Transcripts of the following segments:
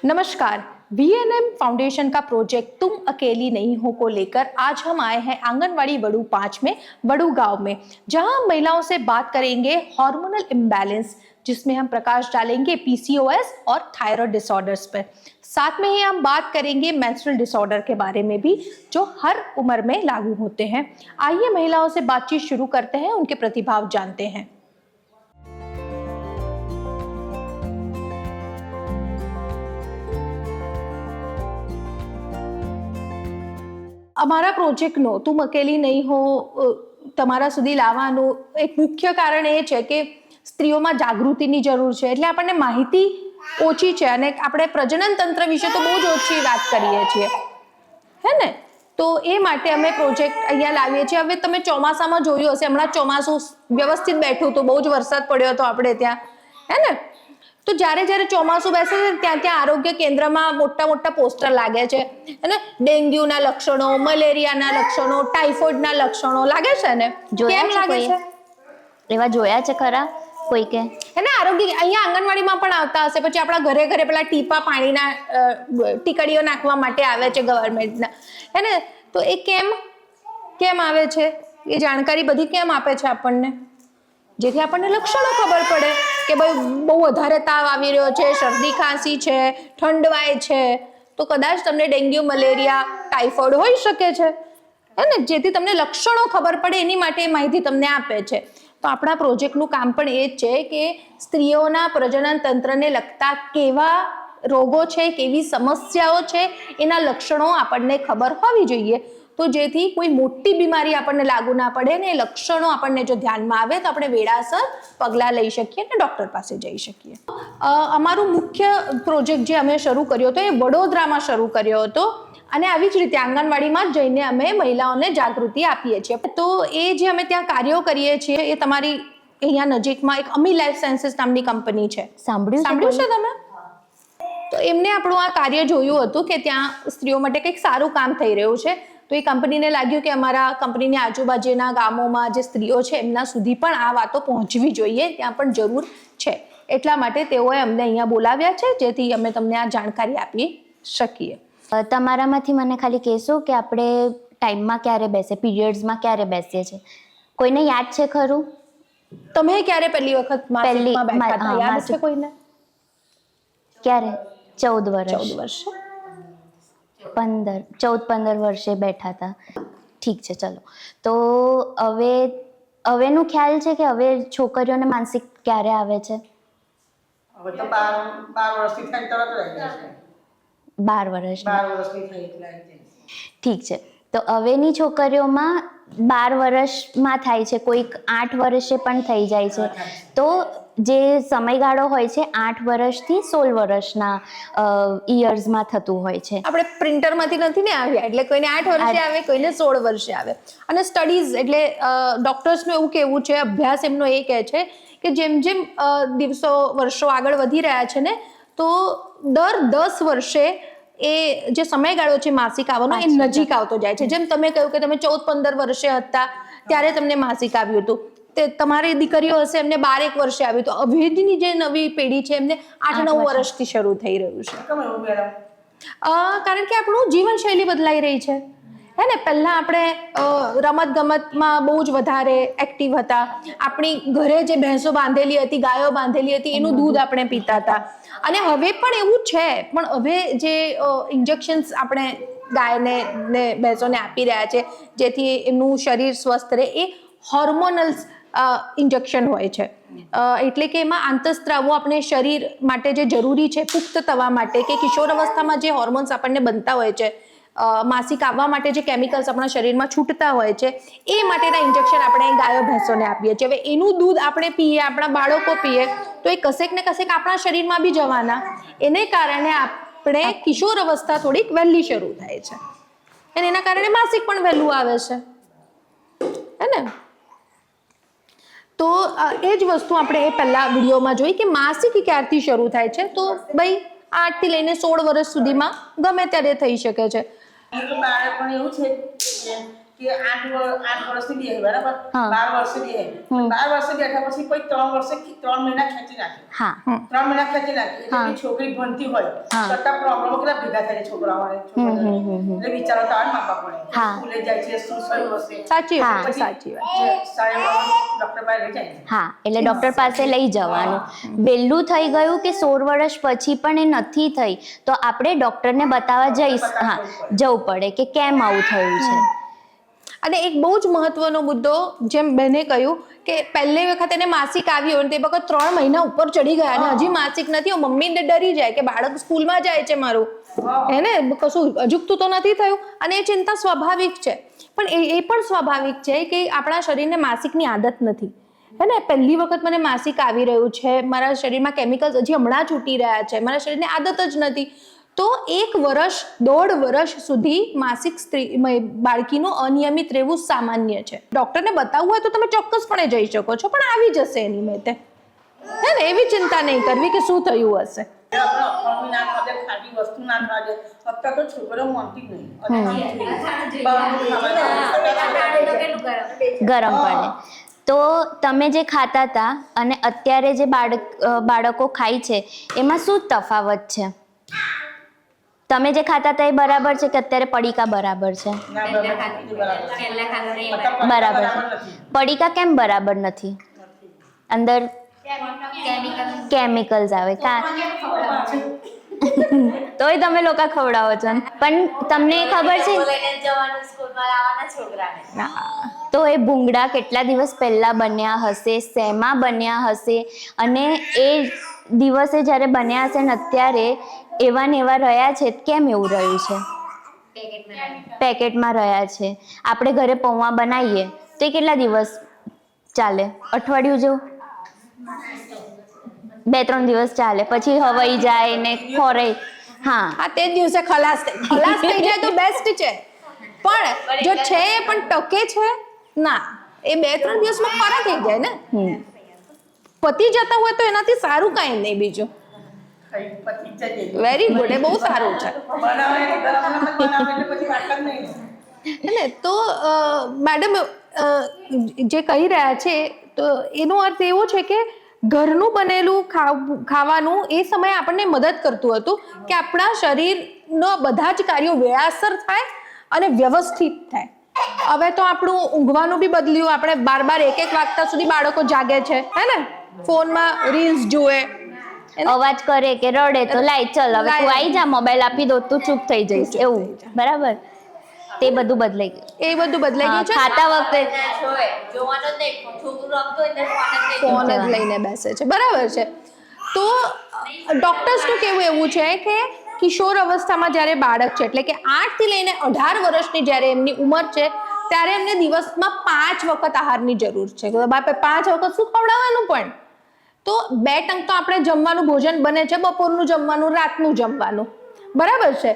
नमस्कार। VNM foundation का project तुम अकेली नहीं हो को लेकर आज हम आए हैं आंगनवाड़ी वडू 5 में वडू गांव में, जहां हम महिलाओं से बात करेंगे हार्मोनल इम्बैलेंस, जिसमें हम प्रकाश डालेंगे पीसीओएस और थायराइड डिसऑर्डर्स पर। साथ में ही हम बात करेंगे मेंस्ट्रुअल डिसऑर्डर के बारे में भी, जो हर उम्र में लागू होते हैं। आइए महिलाओं से बातचीत शुरू करते हैं, उनके प्रतिभाव जानते हैं। અમારા પ્રોજેક્ટનો તુમ અકેલી નહીં હો તમારા સુધી લાવવાનું એક મુખ્ય કારણ એ છે કે સ્ત્રીઓમાં જાગૃતિની જરૂર છે, એટલે આપણને માહિતી ઓછી છે અને આપણે પ્રજનન તંત્ર વિશે તો બહુ જ ઓછી વાત કરીએ છીએ, હે ને? તો એ માટે અમે પ્રોજેક્ટ અહીંયા લાવીએ છીએ। હવે તમે ચોમાસામાં જોયું હશે, હમણાં ચોમાસું વ્યવસ્થિત બેઠું હતું, બહુ જ વરસાદ પડ્યો હતો આપણે ત્યાં, હે ને? તો જ્યારે જ્યારે ચોમાસું બેસે છે ત્યાં ત્યાં આરોગ્ય કેન્દ્રમાં મોટા મોટા પોસ્ટર લાગે છે, અને ડેન્ગ્યુના લક્ષણો, મલેરિયાના લક્ષણો, ટાઇફોઇડના લક્ષણો લાગે છે ને? કેમ લાગે છે? એવા જોયા છે ખરા કોઈ કે? એને આરોગ્ય અહીંયા આંગણવાડીમાં પણ આવતા હશે, પછી આપણા ઘરે ઘરે પેલા ટીપા પાણીના ટીકડીઓ નાખવા માટે આવે છે ગવર્મેન્ટના, હે ને? તો એ કેમ આવે છે? એ જાણકારી બધી કેમ આપે છે આપણને? જેથી આપણને લક્ષણો ખબર પડે કે ભાઈ બહુ વધારે તાવ આવી રહ્યો છે, શરદી ખાંસી છે, ઠંડવાય છે, તો કદાચ તમને ડેન્ગ્યુ, મલેરિયા, ટાઇફોઇડ હોઈ શકે છે, હે ને? જેથી તમને લક્ષણો ખબર પડે એની માટે માહિતી તમને આપે છે। તો આપણા પ્રોજેક્ટનું કામ પણ એ જ છે કે સ્ત્રીઓના પ્રજનન તંત્રને લગતા કેવા રોગો છે, કેવી સમસ્યાઓ છે, એના લક્ષણો આપણને ખબર હોવી જોઈએ, તો જેથી કોઈ મોટી બીમારી આપણને લાગુ ના પડે ને એ લક્ષણો આપણને જો ધ્યાનમાં આવે તો આપણે વેળાસર પગલાં લઈ શકીએ અને ડૉક્ટર પાસે જઈ શકીએ। અમારું મુખ્ય પ્રોજેક્ટ જે અમે શરૂ કર્યો હતો એ વડોદરામાં શરૂ કર્યો હતો, અને આવી જ રીતે આંગણવાડીમાં જઈને અમે મહિલાઓને જાગૃતિ આપીએ છીએ। તો એ જે અમે ત્યાં કાર્યો કરીએ છીએ એ તમારી અહીંયા નજીકમાં એક અમી લાઈફ સાયન્સીસ નામની કંપની છે, સાંભળ્યું છે તમે? તો એમને આપણું આ કાર્ય જોયું હતું કે ત્યાં સ્ત્રીઓ માટે કંઈક સારું કામ થઈ રહ્યું છે, તો એ કંપનીને લાગ્યું કે અમારા કંપનીની આજુબાજુના ગામોમાં જે સ્ત્રીઓ છે એમના સુધી પણ આ વાતો પહોંચવી જોઈએ, ત્યાં પણ જરૂર છે, એટલા માટે તેઓએ અમને અહીંયા બોલાવ્યા છે, જેથી અમે તમને આ જાણકારી આપી શકીએ। તમારામાંથી મને ખાલી કહેશો કે આપણે ટાઈમમાં ક્યારે બેસે, પીરિયડ્સમાં ક્યારે બેસીએ છીએ? કોઈને યાદ છે ખરું? તમે ક્યારે પહેલી વખત માસિકમાં બેઠા હતા? યાદ છે કોઈને? ક્યારે? 14 વર્ષ 14 વર્ષ 14-15 વર્ષે બેઠા હતા। ઠીક છે, ચલો। તો હવેનું ખ્યાલ છે કે હવે છોકરીઓને માનસિક ક્યારે આવે છે? હવે તો 12 વર્ષથી થઈ તરત રહી જાય છે। 12 વર્ષ 12 વર્ષની થઈ એટલે ઠીક છે। તો હવેની છોકરીઓમાં 12 વર્ષમાં થાય છે, કોઈક 8 વર્ષે પણ થઈ જાય છે। તો જે સમયગાળો હોય છે 8 વર્ષથી 16 વર્ષના યર્સમાં થતું હોય છે। આપણે પ્રિન્ટરમાંથી નથી ને આવ્યા, એટલે કોઈને 8 વર્ષે આવે, કોઈને 16 વર્ષે આવે। અને સ્ટડીઝ એટલે ડોક્ટર્સનું એવું કહેવું છે, અભ્યાસ એમનો એ કહે છે કે જેમ જેમ વર્ષો આગળ વધી રહ્યા છે ને, તો દર 10 વર્ષે એ જે સમયગાળો છે માસિક આવવાનો એ નજીક આવતો જાય છે। જેમ તમે કહ્યું કે તમે 14-15 વર્ષે હતા ત્યારે તમને માસિક આવ્યું હતું, તે તમારી દીકરીઓ હશે એમને 12 વર્ષે આવ્યું, તો હવેની જે નવી પેઢી છે એમને 8-9 વર્ષથી શરૂ થઈ રહ્યું છે। કારણ કે આપણું જીવનશૈલી બદલાઈ રહી છે, હે ને? પહેલા આપણે રમત ગમતમાં બહુ જ વધારે એક્ટિવ હતા, આપણી ઘરે જે ભેંસો બાંધેલી હતી, ગાયો બાંધેલી હતી, એનું દૂધ આપણે પીતા હતા, અને હવે પણ એવું છે, પણ હવે જે ઇન્જેક્શન્સ આપણે ગાયને ને ભેંસોને આપી રહ્યા છે જેથી એમનું શરીર સ્વસ્થ રહે, એ હોર્મોનલ ઇન્જેક્શન હોય છે, એટલે કે એમાં આંતરસ્ત્રાવો આપણે શરીર માટે જે જરૂરી છે પુખ્ત થવા માટે કે કિશોર અવસ્થામાં જે હોર્મોન્સ આપણને બનતા હોય છે, માસિક આવવા માટે જે કેમિકલ્સ આપણા શરીરમાં છૂટતા હોય છે, એ માટેના ઇન્જેક્શન આપણે ગાયો ભેંસોને આપીએ છીએ। હવે એનું દૂધ આપણે પીએ, આપણા બાળકો પીએ, તો એ કશેક ને કશેક આપણા શરીરમાં બી જવાના, એને કારણે આપણે કિશોર અવસ્થા થોડીક વહેલી શરૂ થાય છે, અને એના કારણે માસિક પણ વહેલું આવે છે, હે ને? તો એ જ વસ્તુ આપણે એ પહેલા વિડીયોમાં જોઈ કે માસિક ક્યારથી શરૂ થાય છે, તો ભાઈ 8 થી લઈને 16 વર્ષ સુધીમાં ગમે ત્યારે થઈ શકે છે। બાળક પણ એવું છે કે 8 વર્ષથી બે બરાબર હા. 12 વર્ષે બે 12 વર્ષે બેઠા પછી કોઈ 3 વર્ષે 3 મહિના ખેંચી નાખે હા 3 મહિના ખેંચી નાખે એટલે હા. કે છોકરી ભણતી હોય હા. છતાં પ્રોબ્લેમ કેટલા ભેગા થાય છે છોકરાઓને એટલે વિચારો તો મા બાપ પડે હા. સ્કૂલે જાય છે શું થયું હશે સાચી વાત હા. છે, સાચી વાત. ડોક્ટર પાસે લઈ જાય હા એટલે ડૉક્ટર પાસે લઈ જવાનું. વહેલું થઈ ગયું કે 16 વર્ષ પછી પણ એ નથી થઈ તો આપણે ડૉક્ટરને બતાવવા જવું પડે કે કેમ આવું થયું છે. અને એક બહુ જ મહત્વનો મુદ્દો, જેમ બેને કહ્યું કે પહેલી વખત એને માસિક આવ્યું અને તે વખત 3 મહિના ઉપર ચડી ગયા અને હજી માસિક નથી, મમ્મીને ડરી જાય કે બાળક સ્કૂલમાં જાય છે મારું, હે ને, કશું અજુગતું તો નથી થયું, અને એ ચિંતા સ્વાભાવિક છે. પણ એ પણ સ્વાભાવિક છે કે આપણા શરીરને માસિકની આદત નથી, હે ને. પહેલી વખત મને માસિક આવી રહ્યું છે, મારા શરીરમાં કેમિકલ્સ હજી હમણાં છૂટી રહ્યા છે, મારા શરીરને આદત જ નથી. તો 1 વર્ષ 1.5 વર્ષ સુધી માસિક બાળકીનું અનિયમિત રહેવું સામાન્ય છે. ડોક્ટરને બતાવવું હોય તો તમે ચોક્કસપણે જઈ શકો છો, પણ આવી જશે એની મેતે, હે ને. એવી ચિંતા નહીં કરવી કે શું થયું હશે. ખાટી વસ્તુ ના ખાજે અત્યારે તો છોકરો માનતી જ નહીં. ગરમ પડે. તો તમે જે ખાતા હતા અને અત્યારે જે બાળકો ખાય છે એમાં શું તફાવત છે? તમે જે ખાતા હતા એ બરાબર છે કે અત્યારે પડીકા બરાબર છે? બરાબર છે. પડીકા કેમ બરાબર નથી? અંદર કેમિકલ્સ આવે તોય તમે લોકો ખવડાવો છો. પણ તમને ખબર છે તો એ ભૂંગળા કેટલા દિવસ પહેલા બન્યા હશે, શેમાં બન્યા હશે, અને એ દિવસે જ્યારે બન્યા હશે ને અત્યારે એવા ને એવા રહ્યા છે, કેમ એવું રહ્યું છે? પેકેટમાં રહ્યા છે. આપણે ઘરે પૌવા બનાવીએ તો એ કેટલા દિવસ ચાલે? અઠવાડિયું જેવું, 2-3 દિવસ ચાલે, પછી હવાઈ જાય ને ખોરાઈ. હા, તે દિવસે ખલાસ થઈ જાય તો બેસ્ટ છે, પણ જો છે પણ ટકે છે ના, એ 2-3 દિવસમાં ખરા થઈ જાય ને. પતી જતા હોય તો એનાથી સારું કાંઈ નહીં બીજું. વેરી ગુડ, એ બહુ સારું છે. ને તો મેડમ જે કહી રહ્યા છે તો એનો અર્થ એવો છે કે ઘરનું બનેલું ખાવાનું એ સમયે આપણને મદદ કરતું હતું કે આપણા શરીરનો બધા જ કાર્યો વેળાસર થાય અને વ્યવસ્થિત થાય. હવે તો આપણું ઊંઘવાનું બી બદલ્યું, આપણે 12-1 વાગતા સુધી બાળકો જાગે છે, હે ને, ફોનમાં રીલ્સ જુએ, અવાજ કરે કે રડે તો લાય ચલ હવે તું આવી જા, મોબાઈલ આપી દો તું ચૂપ થઈ જઈશ, એવું. બરાબર, તે બધું બદલાઈ ગયું. એ બધું બદલાઈ ગયું છે. ખાતા વખતે ફોન જ લઈને બેસે છે, બરાબર છે. તો ડોક્ટર્સનું કહેવું એવું છે કે કિશોર અવસ્થામાં જ્યારે બાળક છે, એટલે કે 8 થી લઈને 18 વર્ષની જ્યારે એમની ઉંમર છે, ત્યારે એમને દિવસમાં 5 વખત આહારની જરૂર છે. 5 વખત શું ખવડાવવાનું? પણ તો 2 ટંક તો આપણે જમવાનું ભોજન બને છે, બપોરનું જમવાનું, રાતનું જમવાનું, બરાબર છે.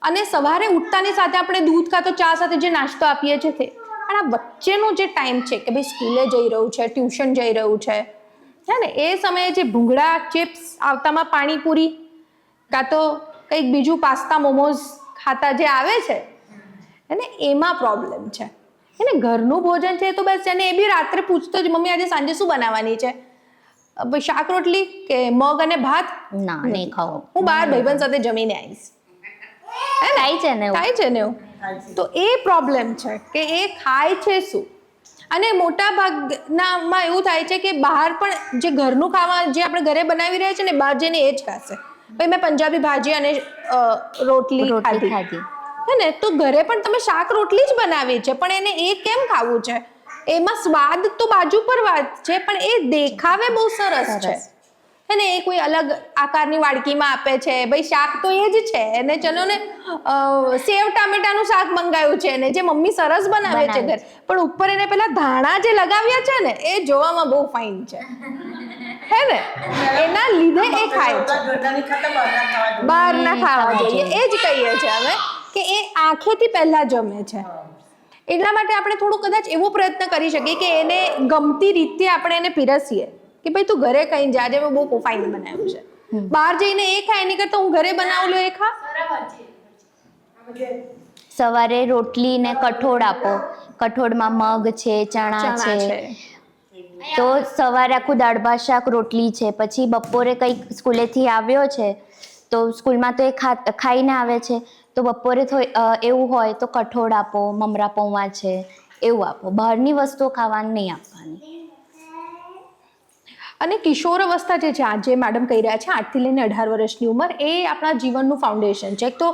અને સવારે ઉઠતાની સાથે આપણે દૂધ કાં તો ચા સાથે જે નાસ્તો આપીએ છીએ તે, પણ આ વચ્ચેનો જે ટાઈમ છે કે ભાઈ સ્કૂલે જઈ રહ્યું છે, ટ્યુશન જઈ રહ્યું છે, હે ને, એ સમયે જે ભૂંગળા, ચિપ્સ, આવતામાં પાણીપુરી કાં તો કંઈક બીજું પાસ્તા મોમોઝ ખાતા જે આવે છે, એને એમાં પ્રોબ્લેમ છે. એને ઘરનું ભોજન છે તો બસ, અને એ બી રાત્રે પૂછતો જ, મમ્મી આજે સાંજે શું બનાવવાની છે? શાક રોટલી કે મગ અને ભાત? ના, નહીં ખાવું, હું બહાર ભાઈબંધ સાથે જમીને આવીશ. થાય છે ને એવું. તો એ પ્રોબ્લેમ છે કે એ ખાય છે શું. અને મોટા ભાગનામાં એવું થાય છે કે બહાર પણ જે ઘરનું ખાવા જે આપણે ઘરે બનાવી રહ્યા છે ને, બહાર જઈને એ જ ખાશે. ભાઈ મેં પંજાબી ભાજી અને રોટલી ખાધી, હે ને, તો ઘરે પણ તમે શાક રોટલી જ બનાવી છે, પણ એને એ કેમ ખાવું છે? એમાં સ્વાદ તો બાજુ પર વાત છે, પણ એ દેખાવે બહુ સરસ છે, હે ને. એ કોઈ અલગ આકારની વાડકીમાં આપે છે, ભાઈ શાક તો એ જ છે, અને ચલો ને સેવ ટામેટાનું શાક મંગાવ્યું છે ને, જે મમ્મી સરસ બનાવે છે ઘર, પણ ઉપર એને પેલા ધાણા જે લગાવ્યા છે ને, એ જોવામાં બહુ ફાઇન છે, હે ને, એના લીધે એ ખાય છે. બહાર ના ખાવા જોઈએ, એ જ કહીએ છીએ અમે કે એ આંખેથી પહેલા જમે છે. એટલા માટે આપણે થોડું કદાચ એવો પ્રયત્ન કરી શકીએ કે એને ગમતી રીતે આપણે એને પીરસીએ કે ભાઈ તું ઘરે કઈ જા, આજે મેં બહુ ફાઇન બનાવ્યું છે, બહાર જઈને એ ખાય એની કરતા હું ઘરે બનાવેલું એ ખા. સવારે રોટલી ને કઠોળ આપો. કઠોળમાં મગ છે, ચણા ચણા છે. છે. તો સવારે આખું દાળ ભાત શાક રોટલી છે, પછી બપોરે કંઈક સ્કૂલેથી આવ્યો છે તો સ્કૂલમાં તો એ ખાઈને આવે છે, તો બપોરે એવું હોય તો કઠોળ આપો, મમરા પૌવા છે એવું આપો. બહારની વસ્તુઓ ખાવાની નહીં આપવાની. અને કિશોર અવસ્થા જે છે, આજે મેડમ કહી રહ્યા છે 8 થી લઈને 18 વર્ષની ઉંમર, એ આપણા જીવનનું ફાઉન્ડેશન છે. એક તો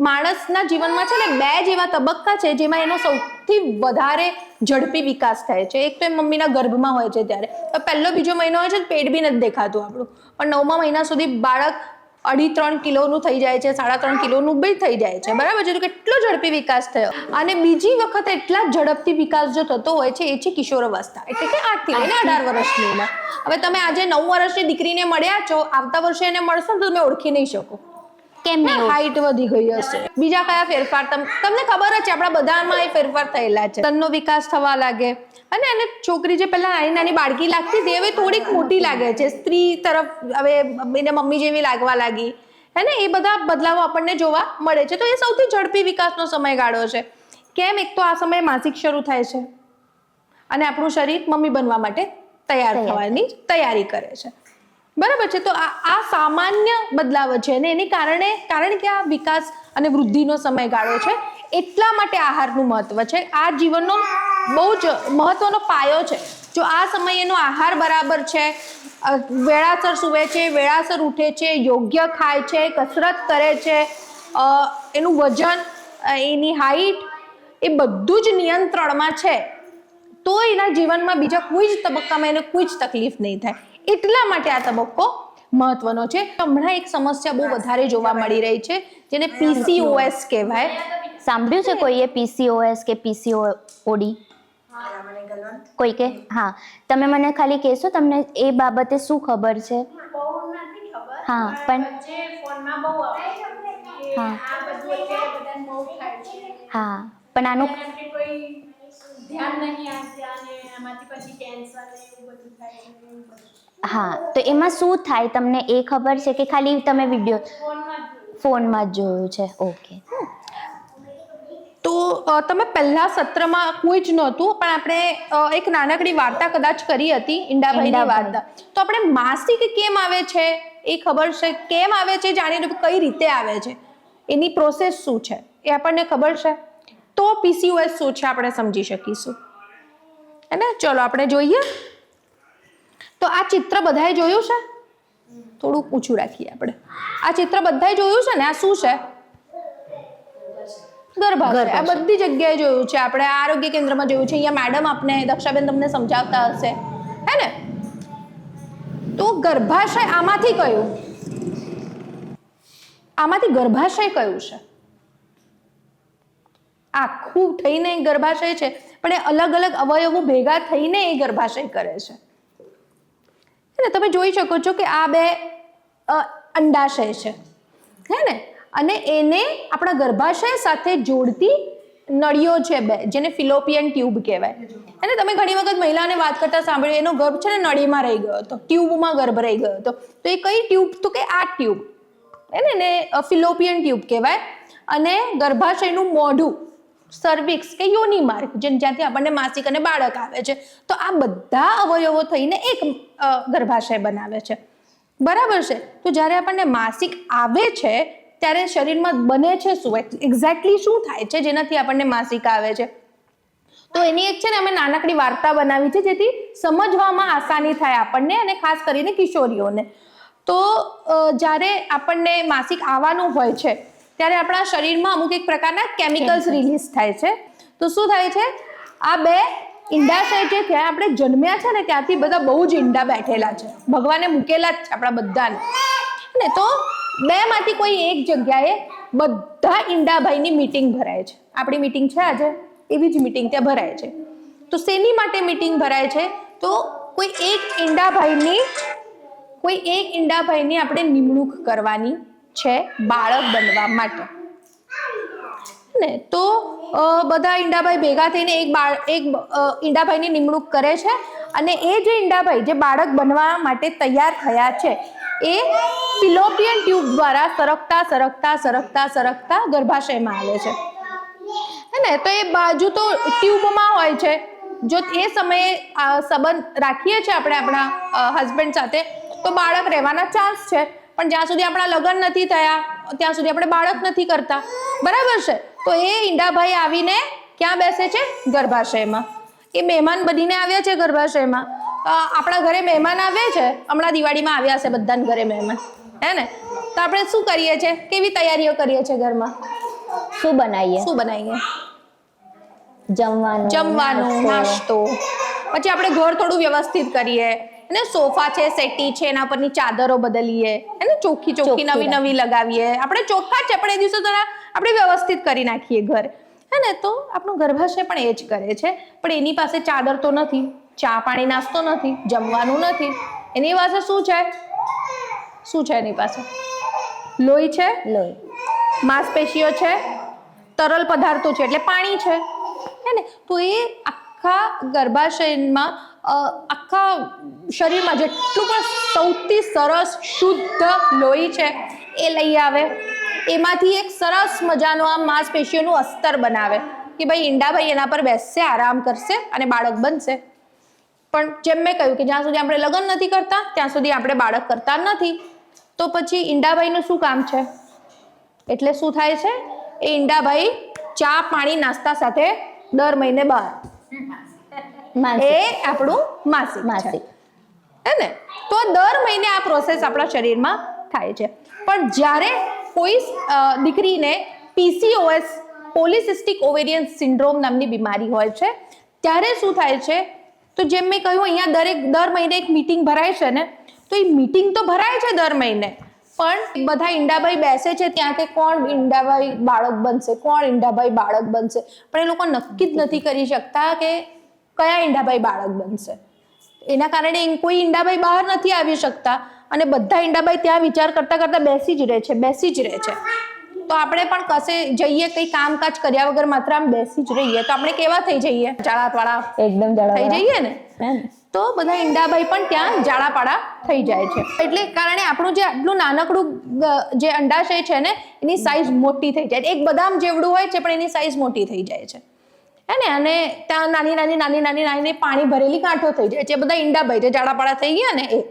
માણસના જીવનમાં છે ને 2 જેવા તબક્કા છે જેમાં એનો સૌથી વધારે ઝડપી વિકાસ થાય છે. એક તો એ મમ્મીના ગર્ભમાં હોય છે ત્યારે, પહેલો બીજો મહિનો હોય છે પેટ બી નથી દેખાતું આપણું, પણ 9મા મહિના સુધી બાળક 2.5-3 કિલોનું થઈ જાય છે, 3.5 કિલોનું બી થઈ જાય છે, બરાબર છે. તો કેટલો ઝડપી વિકાસ થયો. અને બીજી વખત એટલા ઝડપથી વિકાસ જો થતો હોય છે એ છે કિશોર અવસ્થા, એટલે કે 8 થી લઈને 18 વર્ષની ઉંમર. હવે તમે આજે 9 વર્ષની દીકરીને મળ્યા છો, આવતા વર્ષે એને મળશો તો તમે ઓળખી નહીં શકો. કેમ નહીં? હાઈટ વધી ગઈ હશે, બીજા કયા ફેરફાર તમને ખબર જ છે, આપણા બધામાં એ ફેરફાર થયેલા છે. તનનો વિકાસ થવા લાગે, અને એને છોકરી જે પહેલા નાની નાની બાળકી લાગતી હતી હવે થોડીક મોટી લાગે છે, સ્ત્રી તરફ હવે એને મમ્મી જેવી લાગવા લાગી, હે ને. એ બધા બદલાવો આપણને જોવા મળે છે. તો એ સૌથી ઝડપી વિકાસનો સમયગાળો છે. કેમ? એક તો આ સમયે માસિક શરૂ થાય છે અને આપણું શરીર મમ્મી બનવા માટે તૈયાર થવાની તૈયારી કરે છે, બરાબર છે. તો આ સામાન્ય બદલાવ છે ને એની કારણ કે આ વિકાસ અને વૃદ્ધિનો સમયગાળો છે, એટલા માટે આહારનું મહત્વ છે. આ જીવનનો બહુ જ મહત્વનો પાયો છે. જો આ સમયે એનો આહાર બરાબર છે, વેળાસર સૂવે છે, વેળાસર ઉઠે છે, યોગ્ય ખાય છે, કસરત કરે છે, એનું વજન, એની હાઈટ, એ બધું જ નિયંત્રણમાં છે, તો એના જીવનમાં બીજા કોઈ જ તબક્કામાં એને કોઈ જ તકલીફ નહીં થાય. એટલા માટે આ તબક્કો મહત્વનો છે. હમણાં એક સમસ્યા બહુ વધારે જોવા મળી રહી છે જેને PCOS કહેવાય. સાંભળ્યું છે કોઈએ PCOS કે PCOD? કોઈ કે? હા, તમે મને ખાલી કહેશો તમને એ બાબતે શું ખબર છે? હા, પણ હા, પણ આનું હા, તો એમાં શું થાય તમને એ ખબર છે કે ખાલી તમે વિડીયો ફોનમાં જ જોયું છે? ઓકે. તો તમે પહેલા સત્રમાં કોઈ જ નહોતું, પણ આપણે એક નાનકડી વાર્તા કદાચ કરી હતી, ઈંડાભાઈની વાર્તા. તો આપણે માસિક કેમ આવે છે એ ખબર છે? કેમ આવે છે જાણીને કઈ રીતે આવે છે, એની પ્રોસેસ શું છે એ આપણને ખબર છે, તો PCOS શું છે આપણે સમજી શકીશું, હે ને. ચલો આપણે જોઈએ. તો આ ચિત્ર બધાએ જોયું છે? થોડુંક ઊંચું રાખીએ આપણે. આ ચિત્ર બધાએ જોયું છે ને? આ શું છે? ગર્ભાશય. આ બધી જગ્યાએ જોયું છે આપણે, આરોગ્ય કેન્દ્રમાં જોયું છે, અહીંયા મેડમ આપને દક્ષાબેન તમને સમજાવતા હશે, હે ને. તો ગર્ભાશય આમાંથી કયું? આમાંથી ગર્ભાશય કયું છે? આખું થઈને ગર્ભાશય છે, પણ એ અલગ અલગ અવયવો ભેગા થઈને એ ગર્ભાશય કરે છે. તમે જોઈ શકો છો કે આ 2 અંડાશય છે, હે ને. અને એને આપણા ગર્ભાશય સાથે જોડતી નળીઓ છે 2, જેને ફિલોપિયન ટ્યુબ કહેવાય. અને તમે ઘણી વખત મહિલાને વાત કરતા સાંભળ્યું, એનો ગર્ભ છે ને નળીમાં રહી ગયો હતો, ટ્યુબમાં ગર્ભ રહી ગયો હતો. તો એ કઈ ટ્યુબ? તો કે આ ટ્યુબ, હે ને, એને ફિલોપિયન ટ્યુબ કહેવાય. અને ગર્ભાશયનું મોઢું, સર્વિક્સ કે યોની માર્ગ, જ્યાંથી આપણને માસિક અને બાળક આવે છે. તો આ બધા અવયવો થઈને એક ગર્ભાશય બનાવે છે, બરાબર છે. તો જ્યારે આપણને માસિક આવે છે ત્યારે શરીરમાં બને છે શું, એક્ઝેક્ટલી શું થાય છે જેનાથી આપણને માસિક આવે છે? તો એની એક છે ને અમે નાનકડી વાર્તા બનાવી છે જેથી સમજવામાં આસાની થાય આપણને, અને ખાસ કરીને કિશોરીઓને. તો જ્યારે આપણને માસિક આવવાનું હોય છે ત્યારે આપણા શરીરમાં અમુક એક પ્રકારના કેમિકલ્સ રિલીઝ થાય છે. તો શું થાય છે? આ 2 ઈંડાશય જે ત્યાં આપણે જન્મ્યા છે ને ત્યાંથી બધા બહુ જ ઈંડા બેઠેલા છે, ભગવાને મૂકેલા જ છે આપણા બધાને, ને. તો 2 માંથી કોઈ એક જગ્યાએ બધા ઈંડાભાઈની મીટિંગ ભરાય છે. આપણી મીટિંગ છે આજે, એવી જ મીટિંગ ત્યાં ભરાય છે. તો શેની માટે મીટિંગ ભરાય છે? તો કોઈ એક ઈંડાભાઈની આપણે નિમણૂક કરવાની છે બાળક બનવા માટે, ને. તો બધા ઈંડાભાઈ ભેગા થઈને એક ઈંડાભાઈની નિમણૂક કરે છે, અને એ જે ઈંડાભાઈ જે બાળક બનવા માટે તૈયાર થયા છે એ ફિલોપિયન ટ્યુબ દ્વારા સરકતા ગર્ભાશયમાં આવે છે. હે ને, તો એ બાજુ તો ટ્યુબમાં હોય છે. જો એ સમયે સંબંધ રાખીએ છીએ આપણે આપણા હસબન્ડ સાથે તો બાળક રહેવાના ચાન્સ છે, પણ જ્યાં સુધી આપણા લગ્ન નથી થયા ત્યાં સુધી આપણે બાળક નથી કરતા, બરાબર છે. તો એ ઈંડાભાઈ આવીને ક્યાં બેસે છે? ગર્ભાશયમાં. એ મહેમાન બનીને આવ્યા છે ગર્ભાશયમાં. આપણા ઘરે મહેમાન આવે છે, હમણાં દિવાળીમાં આવ્યા છે બધાના ઘરે મહેમાન, હે ને, તો આપણે શું કરીએ છીએ? કેવી તૈયારીઓ કરીએ છીએ ઘરમાં? શું બનાવીએ? જમવાનું, નાસ્તો. પછી આપણે ઘર થોડું વ્યવસ્થિત કરીએ, અને સોફા છે, સેટી છે, એના પરની ચાદરો બદલીએ, એને ચોખ્ખી નવી લગાવીએ. આપણે ચોખ્ખા છે પણ એ દિવસો થોડા આપણે વ્યવસ્થિત કરી નાખીએ ઘર, હે ને. તો આપણું ગર્ભાશય પણ એ જ કરે છે, પણ એની પાસે ચાદર તો નથી, ચા પાણી નાસ્તો નથી, જમવાનું નથી. એની પાસે શું છે? એની પાસે લોહી છે, માંસપેશીઓ છે, તરલ પદાર્થો છે એટલે પાણી છે, હે ને. તો એ આખા ગર્ભાશયમાં આખા શરીરમાં જેટલું પણ સૌથી સરસ શુદ્ધ લોહી છે એ લઈ આવે. એમાંથી એક સરસ મજાનો આ માંસપેશીઓનું અસ્તર બનાવે કે ભાઈ ઈંડાભાઈ એના પર બેસશે, આરામ કરશે અને બાળક બનશે. પણ જેમ મેં કહ્યું કે જ્યાં સુધી આપણે લગ્ન નથી કરતા ત્યાં સુધી આપણે બાળક કરતા નથી. તો પછી ઈંડાભાઈનું શું કામ છે? એટલે શું થાય છે? એ ઈંડાભાઈ ચા પાણી નાસ્તા સાથે દર મહિને બહાર, એ આપણું માસિક, હે ને. તો દર મહિને આ પ્રોસેસ આપણા શરીરમાં થાય છે. પણ જ્યારે કોઈ દીકરીને PCOS પોલિસિસ્ટિક ઓવેરિયન સિન્ડ્રોમ નામની બીમારી હોય છે ત્યારે શું થાય છે? તો જેમ મેં કહ્યું અહીંયા દર મહિને એક મીટિંગ ભરાય છે ને, તો એ મીટિંગ તો ભરાય છે દર મહિને, પણ બધા ઈંડાભાઈ બેસે છે ત્યાં કે કોણ ઈંડાભાઈ બાળક બનશે, પણ એ લોકો નક્કી જ નથી કરી શકતા કે કયા ઈંડાભાઈ બાળક બનશે. એના કારણે કોઈ ઈંડાભાઈ બહાર નથી આવી શકતા અને બધા ઈંડાભાઈ ત્યાં વિચાર કરતા બેસી જ રહે છે. તો આપણે પણ કશે જઈએ, કંઈ કામકાજ કર્યા વગર માત્ર આમ બેસી જ રહીએ તો આપણે કેવા થઈ જઈએ? જાડાપાડા એકદમ થઈ જઈએ ને. તો બધા ઈંડાભાઈ પણ ત્યાં જાડાપાડા થઈ જાય છે. એટલે કારણે આપણું જે આટલું નાનકડું જે અંડાશય છે ને એની સાઈઝ મોટી થઈ જાય. એક બદામ જેવડું હોય છે પણ એની સાઈઝ મોટી થઈ જાય છે, હે ને. અને ત્યાં નાની પાણી ભરેલી ગાંઠો થઈ જાય છે. બધા ઈંડાભાઈ જે જાડાપાડા થઈ ગયા ને એ.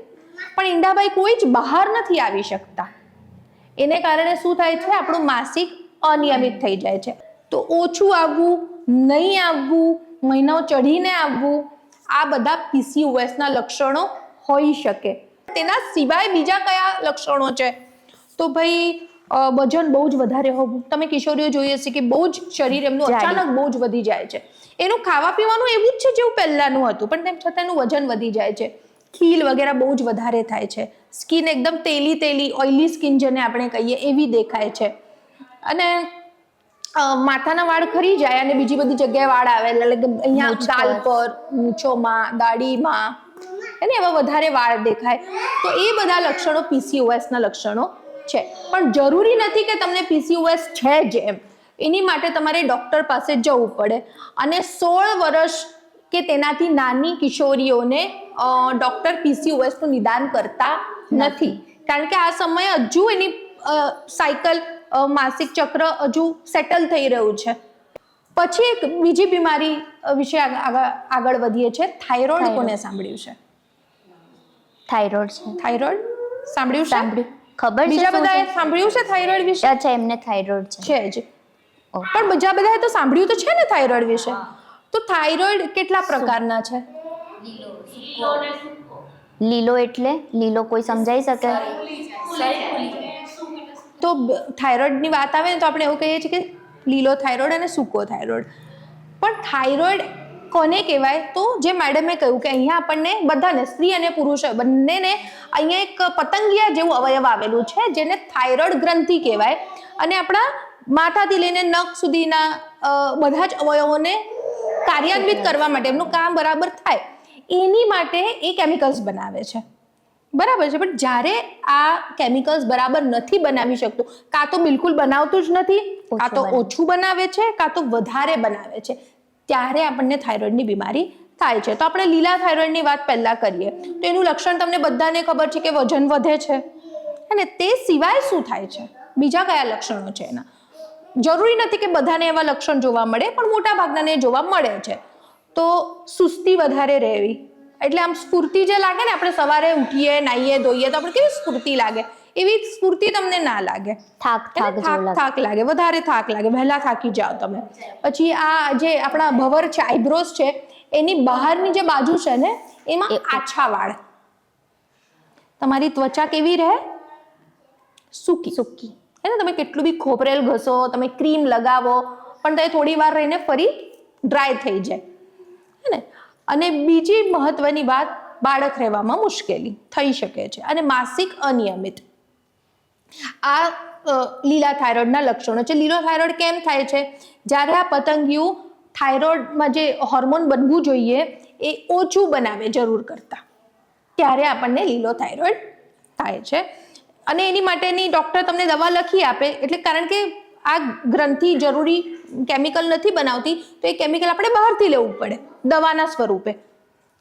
પણ ઈંડાભાઈ કોઈ જ બહાર નથી આવી શકતા. એને કારણે શું થાય છે? આપણું માસિક અનિયમિત થઈ જાય છે. તો ઓછું આવવું, નહીં આવવું, મહિનાઓ ચઢીને આવવું, આ બધા PCOS ના લક્ષણો હોઈ શકે. તેના સિવાય બીજા કયા લક્ષણો છે? તો ભાઈ વજન બહુ જ વધારે હોવું. તમે કિશોરીઓ જોઈએ છે કે બહુ જ શરીર એમનું અચાનક બહુ જ વધી જાય છે. એનું ખાવા પીવાનું એવું જ છે જેવું પહેલાનું હતું, પણ તેમ છતાં એનું વજન વધી જાય છે. ખીલ વગેરે બહુ જ વધારે થાય છે. સ્કિન એકદમ તેલી ઓઇલી સ્કિન જેને આપણે કહીએ એવી દેખાય છે. અને માથાના વાળ ખરી જાય અને બીજી બધી જગ્યાએ વાળ આવે, એટલે અહીંયા ગાલ પર, મૂછોમાં, દાઢીમાં, અને એવા વધારે વાળ દેખાય. તો એ બધા લક્ષણો PCOS ના લક્ષણો છે. પણ જરૂરી નથી કે તમને PCOS છે જ એમ. એની માટે તમારે ડોક્ટર પાસે જવું પડે. અને 16 વર્ષ કે તેનાથી નાની કિશોરીઓને ડોક્ટર PCOS નું નિદાન કરતા નથી, કારણ કે આ સમયે હજુ એની સાયકલ, માસિક ચક્ર હજુ સેટલ થઈ રહ્યું છે. પછી એક બીજી બીમારી વિશે આગળ વધીએ છે. થાઇરોઇડ કોને સાંભળ્યું છે? થાઇરોઇડ સાંભળ્યું છે? ખબર છે. બીજા બધાએ સાંભળ્યું છે થાઇરોઇડ વિશે? અચ્છા, એમને થાઇરોઇડ છે જ. પણ બીજા બધાએ તો સાંભળ્યું તો છે ને થાઇરોઇડ વિશે. તો થાઇરોઇડ કેટલા પ્રકારના છે? લીલો એટલે લીલો કોઈ સમજાઈ શકે? તો થાઇરોઇડની વાત આવે ને તો આપણે એવું કહીએ છીએ કે લીલો થાઇરોઇડ અને સૂકો થાઇરોઇડ. પણ થાઇરોઇડ કોને કહેવાય? તો જે મેડમે કહ્યું કે અહીંયા આપણને બધાને, સ્ત્રી અને પુરુષ બંનેને અહીંયા એક પતંગિયા જેવું અવયવ આવેલું છે જેને થાઇરોઇડ ગ્રંથિ કહેવાય. અને આપણા માથાથી લઈને નખ સુધીના બધા જ અવયવોને કાર્યાન્વિત કરવા માટે, એમનું કામ બરાબર થાય એની માટે એ કેમિકલ્સ બનાવે છે, બરાબર છે. પણ જ્યારે આ કેમિકલ્સ બરાબર નથી બનાવી શકતું, કાં તો બિલકુલ બનાવતું જ નથી, કાં તો ઓછું બનાવે છે, કાં તો વધારે બનાવે છે, ત્યારે આપણને થાઇરોઇડની બીમારી થાય છે. તો આપણે લીલા થાઇરોઇડની વાત પહેલા કરીએ તો એનું લક્ષણ તમને બધાને ખબર છે કે વજન વધે છે. અને તે સિવાય શું થાય છે? બીજા કયા લક્ષણો છે એના? જરૂરી નથી કે બધાને એવા લક્ષણ જોવા મળે, પણ મોટા ભાગનાને જોવા મળે છે. તો સુસ્તી વધારે રહેવી, એટલે આમ સ્ફૂર્તિ જે લાગે ને, આપણે સવારે ઉઠીએ, નાહીએ, ધોઈએ તો આપણે કેવી સ્ફૂર્તિ લાગે, એવી સ્ફૂર્તિ તમને ના લાગે. થાક લાગે, વધારે થાક લાગે, વહેલા થાકી જાઓ તમે. પછી આ જે આપણા ભવર છે, આઈબ્રોઝ છે, એની બહારની જે બાજુ છે ને, એમાં આછા વાળ. તમારી ત્વચા કેવી રહે? સૂકી. હે ને, તમે કેટલું બી ખોપરેલ ઘસો, તમે ક્રીમ લગાવો, પણ તે થોડી વાર રહીને ફરી ડ્રાય થઈ જાય. હે ને. અને બીજી મહત્વની વાત, બાળક રહેવામાં મુશ્કેલી થઈ શકે છે, અને માસિક અનિયમિત. આ લીલા થાઇરોઇડના લક્ષણો છે. લીલો થાઇરોઇડ કેમ થાય છે? જ્યારે આ પતંગિયું થાઇરોઇડમાં જે હોર્મોન બનવું જોઈએ એ ઓછું બનાવે જરૂર કરતા, ત્યારે આપણને લીલો થાઇરોઇડ થાય છે. અને એની માટેની ડૉક્ટર તમને દવા લખી આપે, એટલે કારણ કે આ ગ્રંથિ જરૂરી કેમિકલ નથી બનાવતી, તો એ કેમિકલ આપણે બહારથી લેવું પડે દવાના સ્વરૂપે.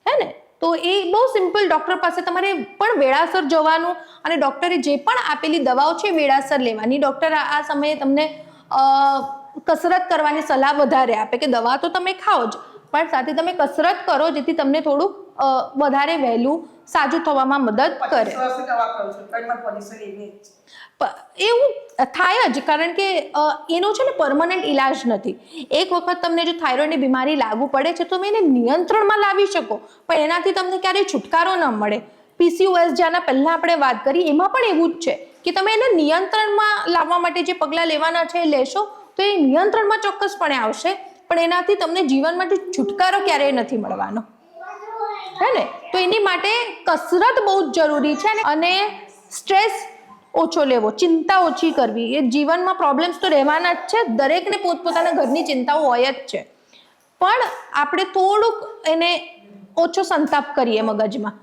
હે ને. તો એ બહુ સિમ્પલ, ડૉક્ટર પાસે તમારે પણ વેળાસર જવાનું, અને ડૉક્ટરે જે પણ આપેલી દવાઓ છે વેળાસર લેવાની. ડૉક્ટર આ સમયે તમને કસરત કરવાની સલાહ વધારે આપે કે દવા તો તમે ખાઓ જ, પણ સાથે તમે કસરત કરો, જેથી તમને થોડુંક વધારે વહેલું સાજું થવામાં મદદ કરે. એવું થાય જ, કારણ કે એનો છે ને પરમનન્ટ ઈલાજ નથી. એક વખત તમને જો થાઇરોઇડની બીમારી લાગુ પડે છે, તો તમે એને નિયંત્રણમાં લાવી શકો, પણ એનાથી તમને ક્યારેય છુટકારો ન મળે. PCOS જેના પહેલા આપણે વાત કરી, એમાં પણ એવું જ છે કે તમે એને નિયંત્રણમાં લાવવા માટે જે પગલાં લેવાના છે એ લેશો તો એ નિયંત્રણમાં ચોક્કસપણે આવશે, પણ એનાથી તમને જીવનમાંથી છુટકારો ક્યારેય નથી મળવાનો. હે ને. તો એની માટે કસરત બહુ જ જરૂરી છે, અને સ્ટ્રેસ ઓછો લેવો, ચિંતા ઓછી કરવી. એ જીવનમાં પ્રોબ્લેમ્સ તો રહેવાના જ છે, દરેકને પોતપોતાના ઘરની ચિંતાઓ હોય જ છે, પણ આપણે થોડુંક એને ઓછો સંતાપ કરીએ મગજમાં.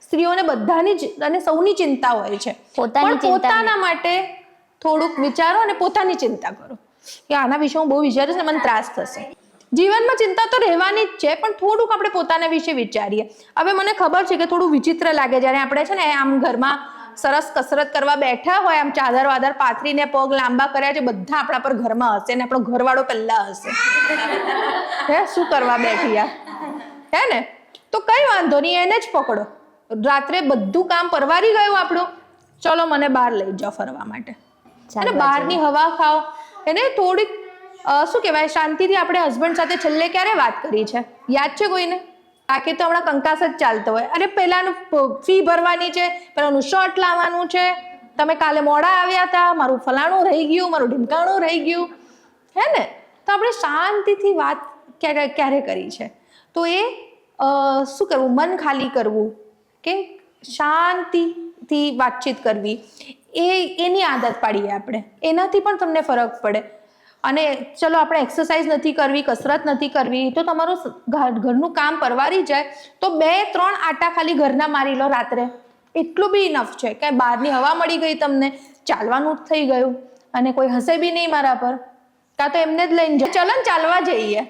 સ્ત્રીઓને બધાની જ અને સૌની ચિંતા હોય છે, પણ પોતાના માટે થોડુંક વિચારો અને પોતાની ચિંતા કરો કે આના વિશે હું બહુ વિચારીશ ને મને ત્રાસ થશે. જીવનમાં ચિંતા તો રહેવાની જ છે, પણ થોડુંક આપણે પોતાના વિશે વિચારીએ. હવે મને ખબર છે કે થોડું વિચિત્ર લાગે જ્યારે આપણે છે ને આમ ઘરમાં સરસ કસરત કરવા બેઠા હોય, આમ ચાદર વાદર પાથરીને પગ લાંબા કર્યા છે, બધા આપણા પર ઘરમાં હશે ને આપણો ઘરવાળો પહેલા હશે, હે શું કરવા બેઠી યાર, હે ને. તો કઈ વાંધો નહીં, એને જ પકડો. રાત્રે બધું કામ પરવારી ગયું આપણું, ચલો મને બહાર લઈ જાઓ ફરવા માટે, અને બહારની હવા ખાઓ. એને થોડીક શું કહેવાય, શાંતિથી આપણે હસબન્ડ સાથે છેલ્લે ક્યારે વાત કરી છે, યાદ છે કોઈને? બાકી તો હમણાં કંકાસ જ ચાલતો હોય. અરે પહેલાનું ફી ભરવાની છે, પહેલાનું શર્ટ લાવવાનું છે, તમે કાલે મોડા આવ્યા હતા, મારું ફલાણું રહી ગયું, મારું ઢીમકાણું રહી ગયું, હે ને. તો આપણે શાંતિથી વાત ક્યારે કરી છે? તો એ શું કરવું, મન ખાલી કરવું, કે શાંતિથી વાતચીત કરવી, એની આદત પાડીએ આપણે, એનાથી પણ તમને ફરક પડે. અને ચલો આપણે એક્સરસાઇઝ નથી કરવી, કસરત નથી કરવી, તો તમારું ઘરનું કામ પરવારી જાય તો 2-3 આટા ખાલી ઘરના મારી લો રાત્રે, એટલું બી ઇનફ છે કે બહારની હવા મળી ગઈ, તમને ચાલવાનું જ થઈ ગયું, અને કોઈ હસે બી નહીં મારા પર, કાં તો એમને જ લઈને જાય, ચલો ચાલવા જઈએ,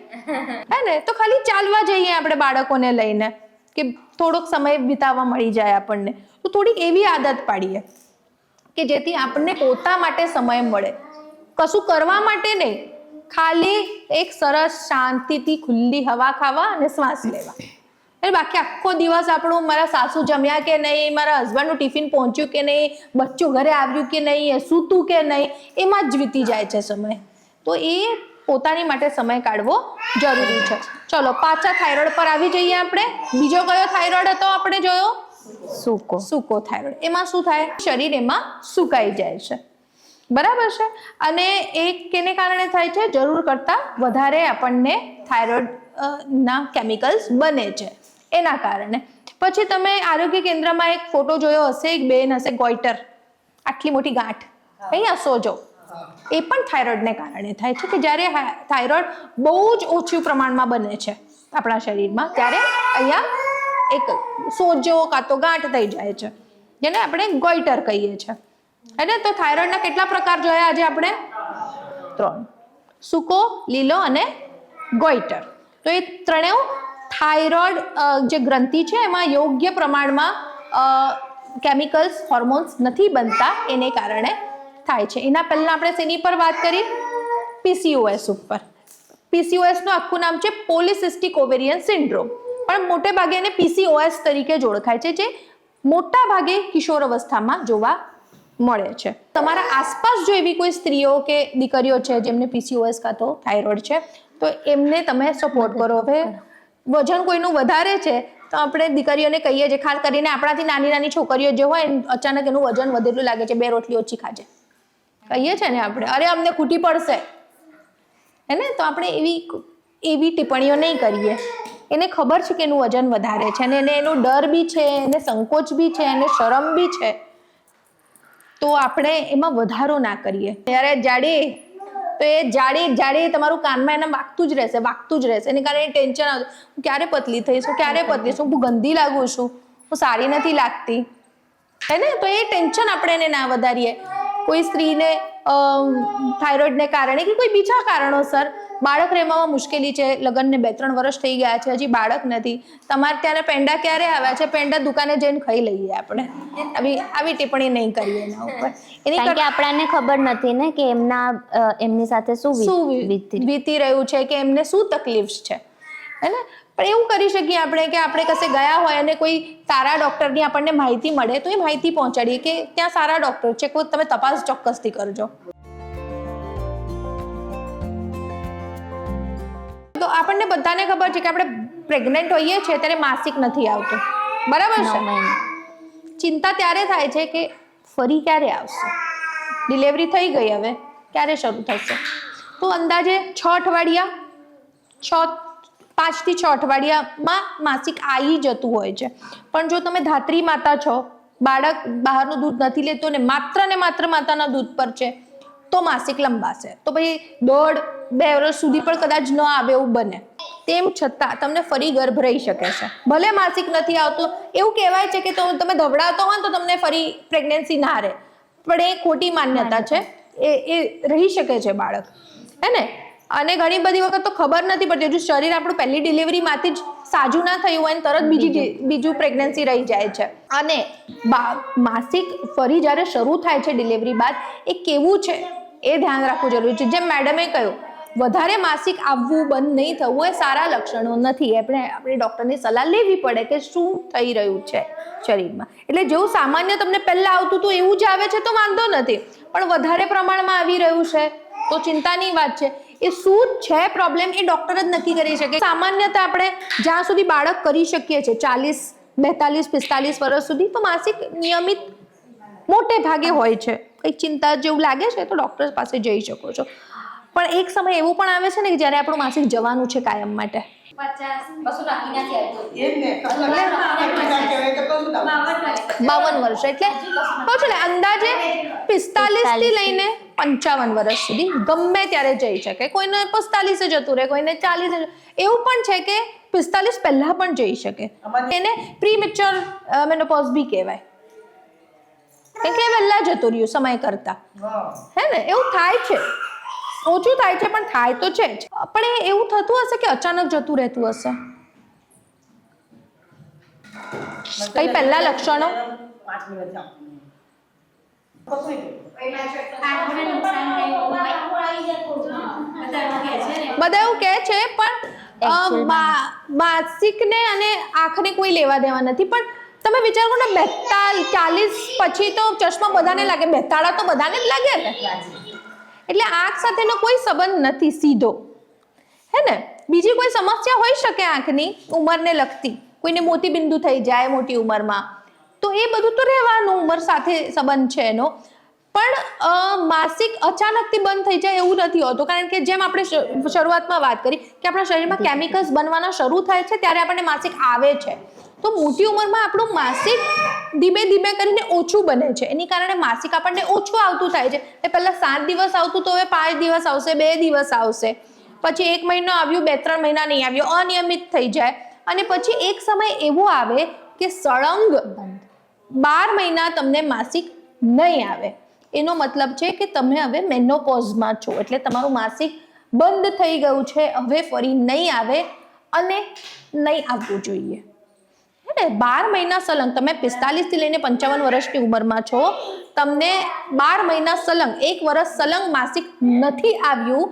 હે ને. તો ખાલી ચાલવા જઈએ આપણે બાળકોને લઈને, કે થોડોક સમય વિતાવવા મળી જાય આપણને. તો થોડીક એવી આદત પાડીએ કે જેથી આપણને પોતા માટે સમય મળે, કશું કરવા માટે નહીં, ખાલી એક સરસ શાંતિથી ખુલ્લી હવા ખાવા અને શ્વાસ લેવા. એટલે બાકી આખો દિવસ આપણું મારા સાસુ જમ્યા કે નહીં, મારા હસબન્ડનું ટિફિન પહોંચ્યું કે નહીં, બચ્ચું ઘરે આવ્યું કે નહીં, એ સૂતું કે નહીં, એમાં જ વીતી જાય છે સમય. તો એ પોતાની માટે સમય કાઢવો જરૂરી છે. ચલો પાછા થાઇરોઇડ પર આવી જઈએ આપણે. બીજો કયો થાઇરોઇડ હતો આપણે જોયો? સૂકો થાઇરોઇડ. એમાં શું થાય? શરીર એમાં સુકાઈ જાય છે, બરાબર છે. અને એ કેને કારણે થાય છે? જરૂર કરતાં વધારે આપણને થાઇરોઇડ ના કેમિકલ્સ બને છે, એના કારણે. પછી તમે આરોગ્ય કેન્દ્રમાં એક ફોટો જોયો હશે, એક બેન હશે, ગોઈટર, આટલી મોટી ગાંઠ, અહીંયા સોજો, એ પણ થાઇરોઇડને કારણે થાય છે. કે જ્યારે થાઇરોઇડ બહુ જ ઓછું પ્રમાણમાં બને છે આપણા શરીરમાં, ત્યારે અહીંયા એક સોજો કાં તો ગાંઠ થઈ જાય છે, જેને આપણે ગોઈટર કહીએ છીએ. એટલે તો થાઇરોઇડના કેટલા પ્રકાર જોયા આજે આપણે? 3: સૂકો, લીલો અને ગોઈટર. તો એ ત્રણેય થાઇરોઇડ જે ગ્રંથિ છે એમાં યોગ્ય પ્રમાણમાં કેમિકલ્સ, હોર્મોન્સ નથી બનતા, એને કારણે થાય છે. એના પહેલા આપણે શેની પર વાત કરી? પીસીઓએસ ઉપર. પીસીઓએસ નું આખું નામ છે પોલિસિસ્ટિક ઓવેરિયન સિન્ડ્રોમ, પણ મોટે ભાગે એને પીસીઓએસ તરીકે જ ઓળખાય છે, જે મોટા ભાગે કિશોર અવસ્થામાં જોવા મળે છે. તમારા આસપાસ જો એવી કોઈ સ્ત્રીઓ કે દીકરીઓ છે જેમને પીસીઓએસ કાં તો થાઇરોઇડ છે, તો એમને તમે સપોર્ટ કરો. હવે વજન કોઈનું વધારે છે તો આપણે દીકરીઓને કહીએ છીએ, ખાસ કરીને આપણાથી નાની નાની છોકરીઓ જે હોય અચાનક એનું વજન વધેલું લાગે છે, 2 રોટલી ઓછી ખાજે, કહીએ છીએ ને આપણે, અરે અમને ખૂટી પડશે, હે ને? તો આપણે એવી ટિપ્પણીઓ નહીં કરીએ. એને ખબર છે કે એનું વજન વધારે છે અને એને એનો ડર બી છે, એને સંકોચ બી છે, એને શરમ બી છે, તો આપણે એમાં વધારો ના કરીએ. ત્યારે જાડી તો એ જાડી તમારું કાનમાં એને વાગતું જ રહેશે. એને કારણે ટેન્શન આવતું, હું ક્યારે પતલી થઈશ, હું ગંદી લાગુ છું, હું સારી નથી લાગતી, હે ને? તો એ ટેન્શન આપણે એને ના વધારીએ. કોઈ સ્ત્રીને થાઇરોઇડને કારણે કે કોઈ બીજા કારણોસર બાળક રહેવામાં મુશ્કેલી છે, લગ્નને 2-3 વર્ષ થઈ ગયા છે, હજી બાળક નથી, તમારે ત્યાં પેંડા ક્યારે આવ્યા છે, પેંડા દુકાને જઈને ખાઈ લઈએ આપણે, આવી ટિપ્પણી નહીં કરીએ એના ઉપર. કારણ કે આપણાને ખબર નથી ને કે એમની સાથે શું વીતી રહ્યું છે, કે એમને શું તકલીફ છે, હે ને? પણ એવું કરી શકીએ આપણે કે આપણે કશે ગયા હોય અને કોઈ સારા ડોક્ટરની આપણને માહિતી મળે તો એ માહિતી પહોંચાડીએ કે ત્યાં સારા ડોક્ટર છે, કોઈ તમે તપાસ ચોક્કસથી કરજો. તો આપણને બધાને ખબર છે કે આપણે પ્રેગ્નન્ટ હોઈએ છીએ ત્યારે માસિક નથી આવતું, બરાબર છે? ચિંતા ત્યારે થાય છે કે ફરી ક્યારે આવશે, ડિલિવરી થઈ ગઈ, હવે ક્યારે શરૂ થશે? તો અંદાજે 6 અઠવાડિયા 5 થી 6 અઠવાડિયામાં માસિક આવી જતું હોય છે. પણ જો તમે ધાત્રી માતા છો, બાળક બહારનું દૂધ નથી લેતો ને માત્ર માતાના દૂધ પર છે, તો માસિક લંબાશે. તો ભાઈ 1.5-2 વર્ષ સુધી પણ કદાચ ન આવે એવું બને. તેમ છતાં તમને ફરી ગર્ભ રહી શકે છે, ભલે માસિક નથી આવતું. એવું કહેવાય છે કે તમે ધવડાવતો હોય તો તમને ફરી પ્રેગ્નન્સી ના રહે, પણ એ ખોટી માન્યતા છે. એ રહી શકે છે બાળક, હે ને? અને ઘણી બધી વખત તો ખબર નથી પડતી, હજુ શરીર આપણું પહેલી ડિલિવરીમાંથી જ સાજું ના થયું હોય ને તરત બીજું પ્રેગ્નન્સી રહી જાય છે. અને માસિક ફરી જ્યારે શરૂ થાય છે ડિલિવરી બાદ, એ કેવું છે એ ધ્યાન રાખવું જરૂરી છે. જેમ મેડમે કહ્યું, વધારે માસિક આવવું બંધ નહીં થવું એ સારા લક્ષણો નથી. આપણે ડૉક્ટરની સલાહ લેવી પડે કે શું થઈ રહ્યું છે શરીરમાં. એટલે જેવું સામાન્ય તમને પહેલા આવતું હતું એવું જ આવે છે તો વાંધો નથી, પણ વધારે પ્રમાણમાં આવી રહ્યું છે તો ચિંતાની વાત છે. એ શું છે પ્રોબ્લેમ એ ડોક્ટર જ નક્કી કરી શકે. સામાન્યતા આપણે જ્યાં સુધી બાળક કરી શકીએ છીએ 40, 42, 45 વર્ષ સુધી, તો માસિક નિયમિત મોટે ભાગે હોય છે. કંઈક ચિંતા જેવું લાગે છે તો ડોક્ટર પાસે જઈ શકો છો. પણ એક સમય એવું પણ આવે છે ને કે જ્યારે આપણું માસિક જવાનું છે કાયમ માટે. 52 વર્ષ એટલે કહું છું ને, અંદાજે 45 થી લઈને 55 વર્ષ સુધી ગમે ત્યારે જઈ શકે. કોઈને 45 જતું રહે, કોઈને 40. એવું પણ છે કે 45 પહેલા પણ જઈ શકે. એને પ્રીમેચ્યોર મેનોપોઝ બી કહેવાય, કેમ કે વહેલા જતું રહ્યું સમય કરતા, હે ને? એવું થાય છે, ઓછું થાય છે પણ થાય તો છે જ. પણ એવું થતું હશે કે અચાનક જતું રહેતું હશે? કઈ પહેલા લક્ષણો? બધા એવું કહે છે, પણ માસિકને અને આંખને કોઈ લેવા દેવા નથી. પણ તમે વિચાર કરો ને, 40 પછી તો ચશ્મા બધાને લાગે, 42 તો બધાને જ લાગે ને. એટલે આંખ સાથેનો કોઈ સંબંધ નથી સીધો, હે ને? બીજી કોઈ સમસ્યા હોઈ શકે આંખની ઉંમરને લગતી, કોઈને મોતી બિંદુ થઈ જાય મોટી ઉંમરમાં, તો એ બધું તો રહેવાનું, ઉંમર સાથે સંબંધ છે એનો. પણ માસિક અચાનકથી બંધ થઈ જાય એવું નથી હોતું, કારણ કે જેમ આપણે શરૂઆતમાં વાત કરી કે આપણા શરીરમાં કેમિકલ્સ બનવાના શરૂ થાય છે ત્યારે આપણને માસિક આવે છે. તો મોટી ઉંમરમાં આપણું માસિક ધીમે ધીમે કરીને ઓછું બને છે, એની કારણે માસિક આપણને ઓછું આવતું થાય છે. એ પહેલા 7 દિવસ આવતું તો હવે 5 દિવસ આવશે, 2 દિવસ આવશે, પછી 1 મહિનો આવ્યું, 2-3 મહિના નહીં આવ્યો, અનિયમિત થઈ જાય. અને પછી એક સમય એવો આવે કે સળંગ 12 મહિના તમને માસિક નહીં આવે. એનો મતલબ છે કે તમે હવે મેનોપોઝમાં છો, એટલે તમારું માસિક બંધ થઈ ગયું છે, હવે ફરી નહીં આવે અને નહીં આવવું જોઈએ. 12 મહિના સલંગ, તમે 45 થી લઈને 55 વર્ષની ઉંમરમાં છો, તમને 12 મહિના સલંગ, 1 વર્ષ સલંગ માસિક નથી આવ્યું,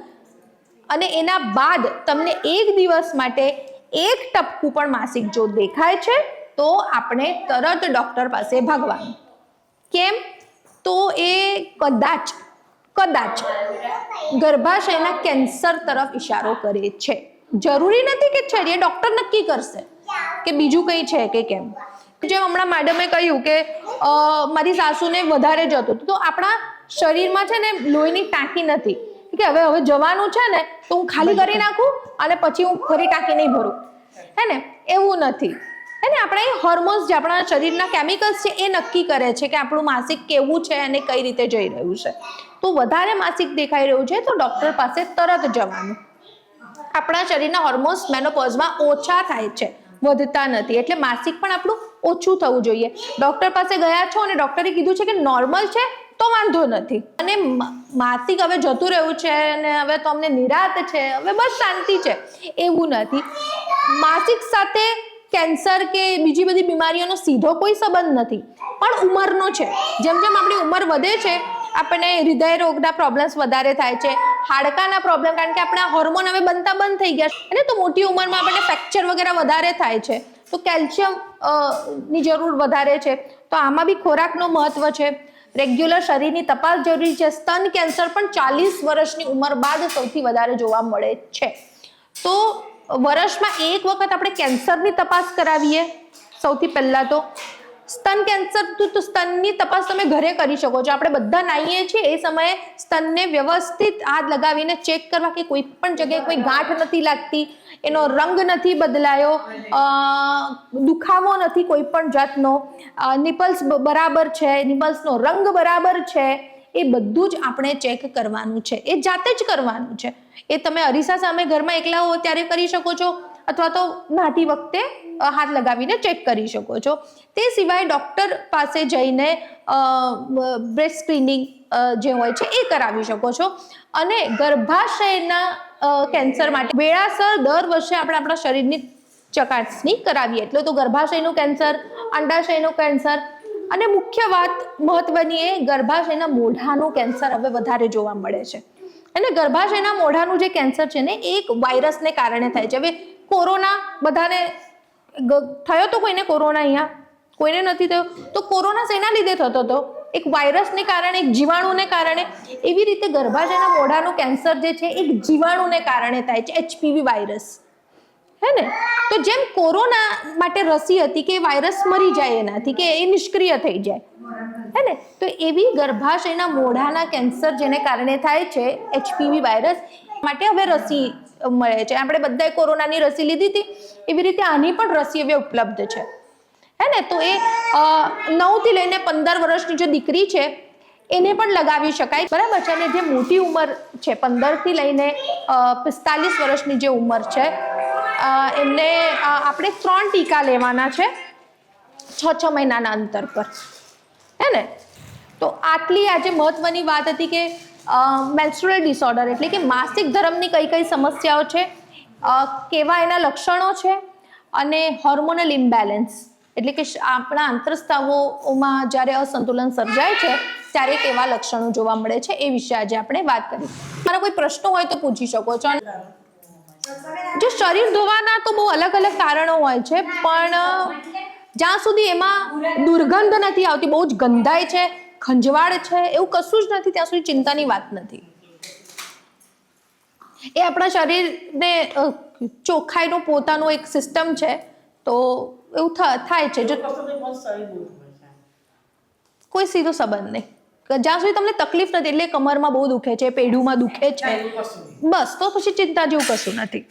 અને એના બાદ તમને એક દિવસ માટે એક ટપકું પણ માસિક જો દેખાય છે તો આપણે તરત ડોક્ટર પાસે ભાગવાનું. કેમ? તો એ કદાચ ગર્ભાશયના કેન્સર તરફ ઇશારો કરે છે. જરૂરી નથી કે છે, એ ડોક્ટર નક્કી કરશે કે બીજું કંઈ છે કે કેમ. જેમ હમણાં મેડમે કહ્યું કે મારી સાસુને વધારે જતું તો આપણા શરીરમાં છે ને લોહીની ટાંકી નથી કે હવે જવાનું છે ને તો હું ખાલી કરી નાખું અને પછી હું ફરી ટાંકી નહીં ભરું, હે ને? એવું નથી, હે ને? આપણે હોર્મોન્સ જે આપણા શરીરના કેમિકલ્સ છે એ નક્કી કરે છે કે આપણું માસિક કેવું છે અને કઈ રીતે જઈ રહ્યું છે. તો વધારે માસિક દેખાઈ રહ્યું છે તો ડોક્ટર પાસે તરત જવાનું. આપણા શરીરના હોર્મોન્સ મેનોપોઝમાં ઓછા થાય છે, વધતા નથી, એટલે માસિક પણ આપણું ઓછું થવું જોઈએ. ડોક્ટર પાસે ગયા છો અને ડોક્ટરે કીધું છે કે નોર્મલ છે તો વાંધો નથી, અને માસિક હવે જતું રહ્યું છે અને હવે તો અમને નિરાત છે, હવે બસ શાંતિ છે, એવું નથી. માસિક સાથે કેન્સર કે બીજી બધી બીમારીઓનો સીધો કોઈ સંબંધ નથી, પણ ઉંમરનો છે. જેમ જેમ આપણી ઉંમર વધે છે આપણને હૃદય રોગના પ્રોબ્લેમ્સ વધારે થાય છે, હાડકાના પ્રોબ્લેમ, કારણ કે આપણા હોર્મોન હવે બનતા બંધ થઈ ગયા છે, અને તો મોટી ઉંમરમાં આપણને ફ્રેક્ચર વગેરે વધારે થાય છે, તો કેલ્શિયમ ની જરૂર વધારે છે. તો આમાં બી ખોરાકનું મહત્વ છે. રેગ્યુલર શરીરની તપાસ જરૂરી છે. સ્તન કેન્સર પણ 40 વર્ષની ઉંમર બાદ સૌથી વધારે જોવા મળે છે. તો વર્ષમાં એક વખત આપણે કેન્સરની તપાસ કરાવીએ. સૌથી પહેલા તો સ્તન કેન્સર, તો સ્તનની તપાસ તમે ઘરે કરી શકો છો. આપણે બધા નાહીએ છીએ એ સમયે સ્તનને વ્યવસ્થિત હાથ લગાવીને ચેક કરવા કે કોઈ પણ જગ્યાએ કોઈ ગાંઠ નથી લાગતી, એનો રંગ નથી બદલાયો, દુખાવો નથી કોઈ પણ જાતનો, નિપલ્સ બરાબર છે, નિપલ્સનો રંગ બરાબર છે, એ બધું જ આપણે ચેક કરવાનું છે. એ જાતે જ કરવાનું છે. એ તમે અરીસા સામે ઘરમાં એકલા હો ત્યારે કરી શકો છો, અથવા તો નાતી વખતે હાથ લગાવીને ચેક કરી શકો છો. તે સિવાય ડોક્ટર પાસે જઈને બ્રેસ્ટ સ્ક્રીનિંગ જે હોય છે એ કરાવી શકો છો. અને ગર્ભાશયના કેન્સર માટે વેળાસર દર વર્ષે આપણે આપણા શરીરની ચકાસણી કરાવીએ. એટલે તો ગર્ભાશયનું કેન્સર, અંડાશયનું કેન્સર, અને મુખ્ય વાત મહત્વની એ ગર્ભાશયના મોઢાનું કેન્સર હવે વધારે જોવા મળે છે. અને ગર્ભાશયના મોઢાનું જે કેન્સર છે ને એ એક વાયરસને કારણે થાય છે. હવે કોરોના બધાને થયો તો, કોઈને કોરોના અહીંયા કોઈને નથી થયો, તો કોરોના શેના લીધે થતો હતો? એક વાયરસને કારણે, એક જીવાણુને કારણે. એવી રીતે ગર્ભાશયના મોઢાનું કેન્સર જે છે એક જીવાણુને કારણે થાય છે, HPV વાયરસ, હે ને? તો જેમ કોરોના માટે રસી હતી કે વાયરસ મરી જાય એનાથી, કે એ નિષ્ક્રિય થઈ જાય, હે ને? તો એવી ગર્ભાશયના મોઢાના કેન્સર જેને કારણે થાય છે HPV વાયરસ માટે હવે રસી મળે છે. આપણે બધાએ કોરોનાની રસી લીધી હતી, એવી રીતે આની પણ રસી હવે ઉપલબ્ધ છે, હે ને? તો એ 9 થી લઈને 15 વર્ષની જે દીકરી છે એને પણ લગાવી શકાય, બરાબર છે? અને જે મોટી ઉંમર છે 15 થી લઈને 45 વર્ષની જે ઉંમર છે એમને આપણે 3 ટીકા લેવાના છે 6 મહિનાના અંતર પર, હે ને? તો આટલી આજે મહત્વની વાત હતી કે મેન્સ્ટ્રુઅલ ડિસઓર્ડર એટલે કે માસિક ધર્મની કઈ કઈ સમસ્યાઓ છે, કેવા એના લક્ષણો છે, અને હોર્મોનલ ઇમ્બેલેન્સ એટલે કે આપણા આંતરસ્ત્રાવોમાં જ્યારે અસંતુલન સર્જાય છે ત્યારે કેવા લક્ષણો જોવા મળે છે, એ વિશે આજે આપણે વાત કરી. મારા કોઈ પ્રશ્નો હોય તો પૂછી શકો છો. જો શરીર ધોવાના તો બહુ અલગ અલગ કારણો હોય છે, પણ જ્યાં સુધી એમાં દુર્ગંધ નથી આવતી, બહુ જ ગંધાય છે, ખંજવાળ છે, એવું કશું જ નથી, ત્યાં સુધી ચિંતાની વાત નથી. એ આપણા શરીરને ચોખ્ખાઈનું પોતાનું એક સિસ્ટમ છે, તો એવું થાય છે. જો કોઈ સીધો સંબંધ નહીં, જ્યાં સુધી તમને તકલીફ નથી, એટલે કમરમાં બહુ દુખે છે, પેઢુમાં દુખે છે, બસ, તો પછી ચિંતા જેવું કશું નથી.